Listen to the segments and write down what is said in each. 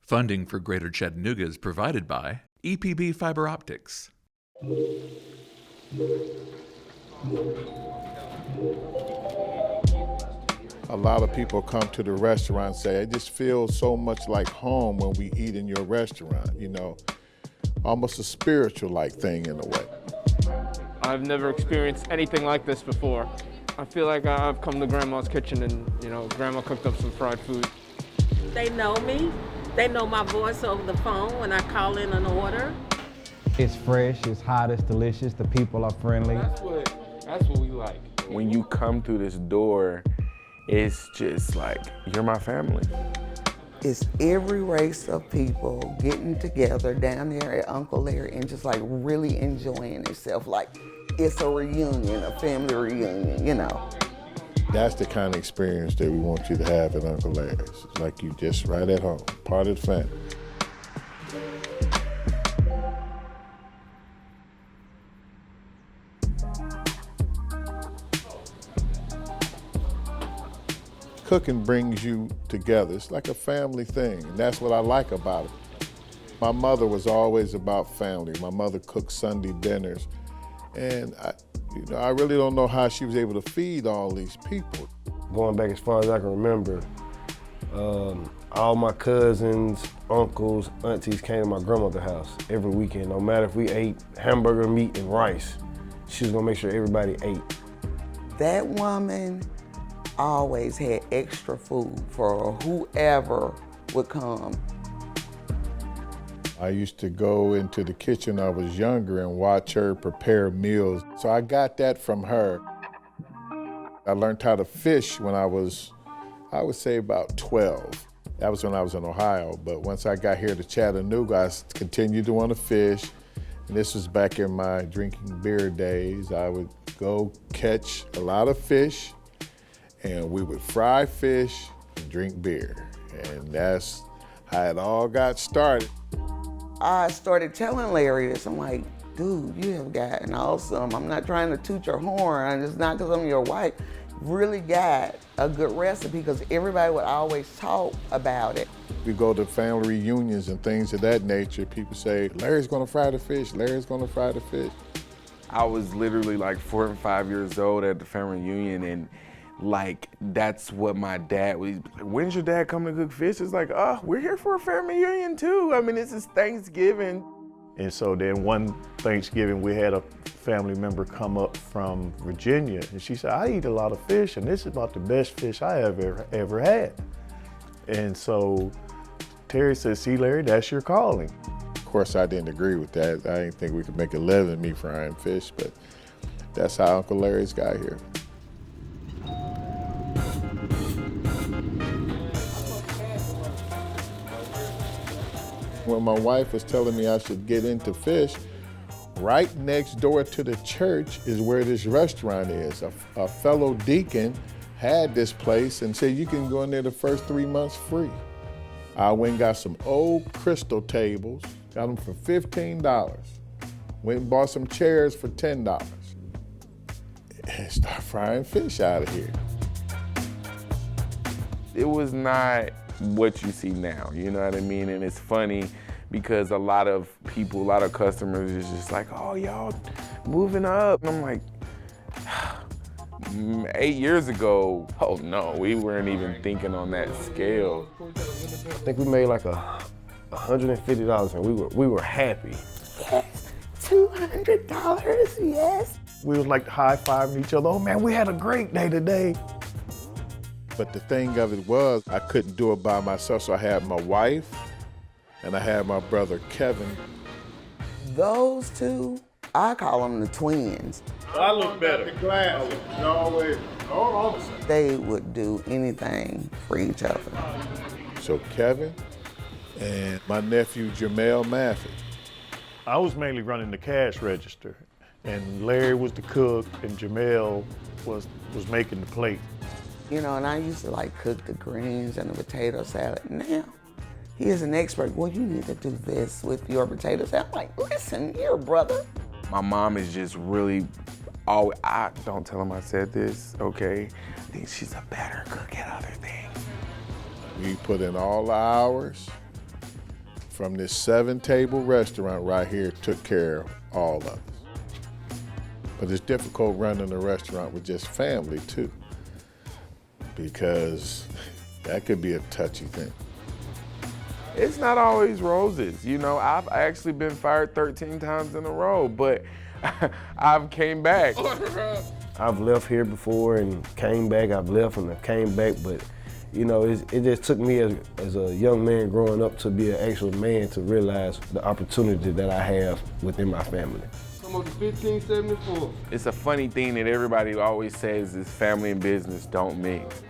Funding for Greater Chattanooga is provided by EPB Fiber Optics. A lot of people come to the restaurant and say, I just feel so much like home when we eat in your restaurant, you know, almost a spiritual-like thing in a way. I've never experienced anything like this before. I feel like I've come to Grandma's kitchen and, you know, Grandma cooked up some fried food. They know me. They know my voice over the phone when I call in an order. It's fresh, it's hot, it's delicious, the people are friendly. That's what we like. When you come through this door, it's just like, you're my family. It's every race of people getting together down there at Uncle Larry and just like really enjoying itself. Like it's a reunion, a family reunion, you know. That's the kind of experience that we want you to have at Uncle Larry's. It's like you just right at home, part of the family. Cooking brings you together. It's like a family thing, and that's what I like about it. My mother was always about family. My mother cooked Sunday dinners, and I really don't know how she was able to feed all these people. Going back as far as I can remember, all my cousins, uncles, aunties came to my grandmother's house every weekend. No matter if we ate hamburger meat and rice, she was gonna make sure everybody ate. That woman always had extra food for whoever would come. I used to go into the kitchen when I was younger and watch her prepare meals. So I got that from her. I learned how to fish when I was, I would say about 12. That was when I was in Ohio. But once I got here to Chattanooga, I continued to want to fish. And this was back in my drinking beer days. I would go catch a lot of fish, and we would fry fish and drink beer. And that's how it all got started. I started telling Larry this. I'm like, dude, you have gotten awesome. I'm not trying to toot your horn, and it's not because I'm your wife. Really got a good recipe because everybody would always talk about it. We go to family reunions and things of that nature. People say, Larry's gonna fry the fish, Larry's gonna fry the fish. I was literally like 4 and 5 years old at the family reunion, and like, that's what my dad was. When's your dad coming to cook fish? It's like, oh, we're here for a family reunion too. I mean, this is Thanksgiving. And so then one Thanksgiving, we had a family member come up from Virginia, and she said, I eat a lot of fish, and this is about the best fish I ever had. And so Terry said, see, Larry, that's your calling. Of course, I didn't agree with that. I didn't think we could make a living me frying fish, but that's how Uncle Larry's got here. When my wife was telling me I should get into fish, right next door to the church is where this restaurant is. A fellow deacon had this place and said you can go in there the first 3 months free. I went and got some old crystal tables, got them for $15. Went and bought some chairs for $10. And started frying fish out of here. It was not what you see now, you know what I mean? And it's funny because a lot of people, a lot of customers is just like, oh, y'all moving up. And I'm like, 8 years ago, oh no, we weren't even thinking on that scale. I think we made like $150 and we were happy. Yes, $200, yes. We was like high-fiving each other. Oh man, we had a great day today. But the thing of it was, I couldn't do it by myself, so I had my wife and I had my brother Kevin. Those two, I call them the twins. I look better. The glass. Always. They would do anything for each other. So Kevin and my nephew Jamel Mathis. I was mainly running the cash register, and Larry was the cook, and Jamel was making the plate. You know, and I used to like cook the greens and the potato salad. Now, he is an expert. Well, you need to do this with your potato salad. I'm like, listen here, brother. My mom is just really, I don't tell him I said this, okay? I think she's a better cook at other things. We put in all the hours, from this 7-table restaurant right here took care of all of us. But it's difficult running a restaurant with just family too, because that could be a touchy thing. It's not always roses. You know, I've actually been fired 13 times in a row, but I've came back. I've left here before and came back. I've left and I came back, but you know, it just took me as a young man growing up to be an actual man to realize the opportunity that I have within my family. Come up to 1574. It's a funny thing that everybody always says is family and business don't mix.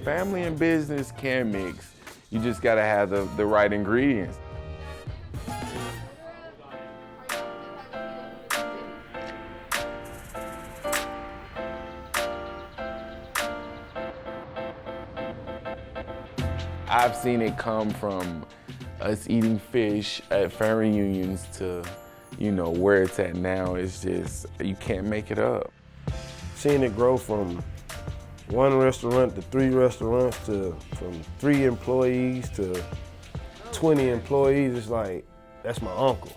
Family and business can mix. You just gotta have the right ingredients. I've seen it come from us eating fish at family reunions to, you know, where it's at now. It's just, you can't make it up. Seeing it grow from 1 restaurant to 3 restaurants to from 3 employees to 20 employees, it's like, that's my uncle.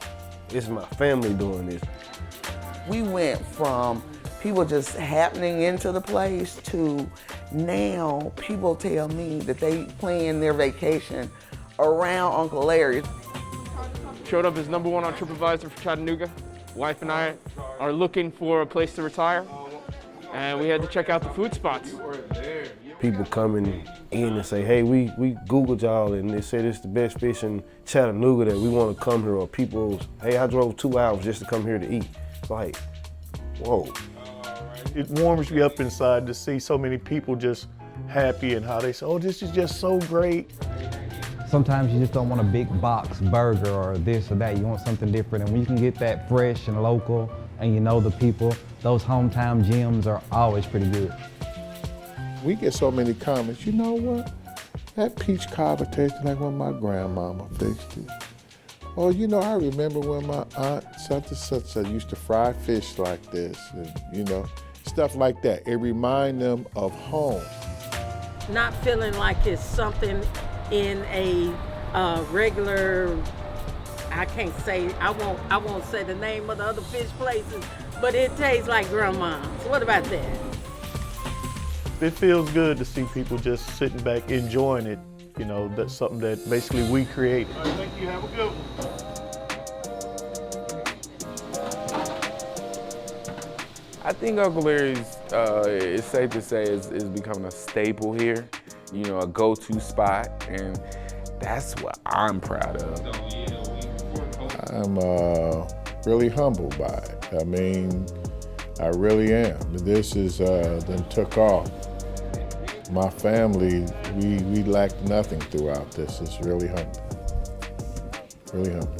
It's my family doing this. We went from people just happening into the place to now people tell me that they plan their vacation around Uncle Larry. Showed up as #1 on TripAdvisor for Chattanooga. Wife and I are looking for a place to retire, and we had to check out the food spots. People coming in and say, hey, we Googled y'all and they said it's the best fish in Chattanooga that we want to come here. Or people, hey, I drove 2 hours just to come here to eat. It's like, whoa. It warms you up inside to see so many people just happy and how they say, oh, this is just so great. Sometimes you just don't want a big box burger or this or that. You want something different. And when you can get that fresh and local and you know the people, those hometown gems are always pretty good. We get so many comments, you know what? That peach cobbler tasted like when my grandmama fixed it. Oh, you know, I remember when my aunt such and such used to fry fish like this, and, you know, stuff like that. It reminds them of home. Not feeling like it's something in a regular, I can't say, I won't say the name of the other fish places, but it tastes like grandma's. What about that? It feels good to see people just sitting back enjoying it. You know, that's something that basically we created. All right, thank you. Have a good one. I think Uncle Larry's, it's safe to say, is becoming a staple here. You know, a go-to spot, and that's what I'm proud of. I'm really humbled by it. I mean, I really am. This is then took off. My family, we lacked nothing throughout this. It's really humble. Really humble.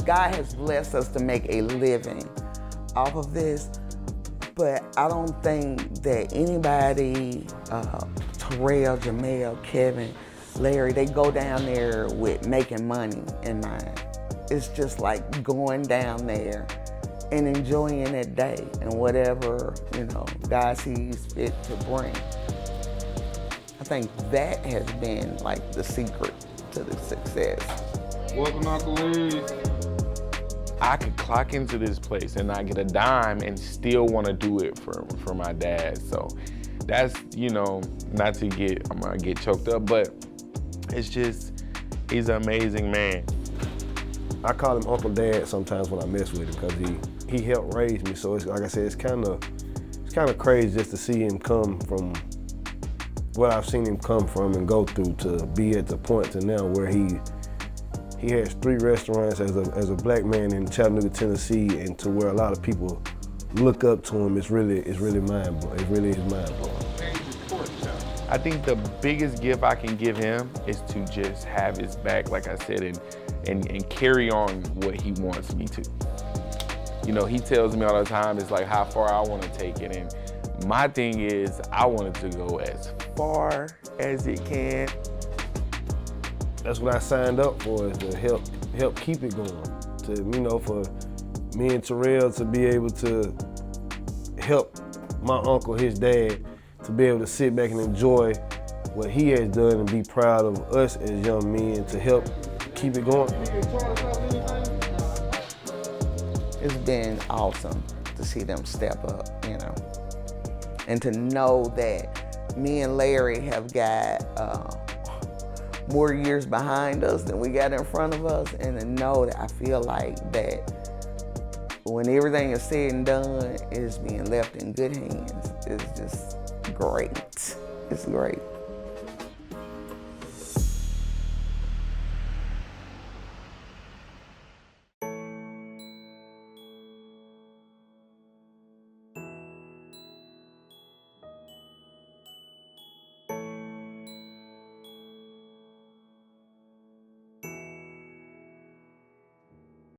God has blessed us to make a living off of this, but I don't think that anybody, Terrell, Jamel, Kevin, Larry, they go down there with making money in mind. It's just like going down there and enjoying that day and whatever, you know, God sees fit to bring. I think that has been like the secret to the success. Welcome, Uncle Larry. I could clock into this place and not get a dime and still want to do it for my dad. So that's, you know, not to get, I'm gonna get choked up, but it's just, he's an amazing man. I call him Uncle Dad sometimes when I mess with him because he helped raise me. So it's, like I said, it's kind of crazy just to see him come from what I've seen him come from and go through to be at the point to now where he has 3 restaurants as a black man in Chattanooga, Tennessee, and to where a lot of people look up to him. It's really mind-blowing. It really is mind-blowing. I think the biggest gift I can give him is to just have his back, like I said, and carry on what he wants me to. You know, he tells me all the time, it's like how far I want to take it. And my thing is, I want it to go as far as it can. That's what I signed up for, is to help keep it going. To, you know, for me and Terrell to be able to help my uncle, his dad, to be able to sit back and enjoy what he has done and be proud of us as young men to help keep it going. It's been awesome to see them step up, you know, and to know that me and Larry have got more years behind us than we got in front of us, and to know that I feel like that when everything is said and done, it's being left in good hands. It's just great. It's great.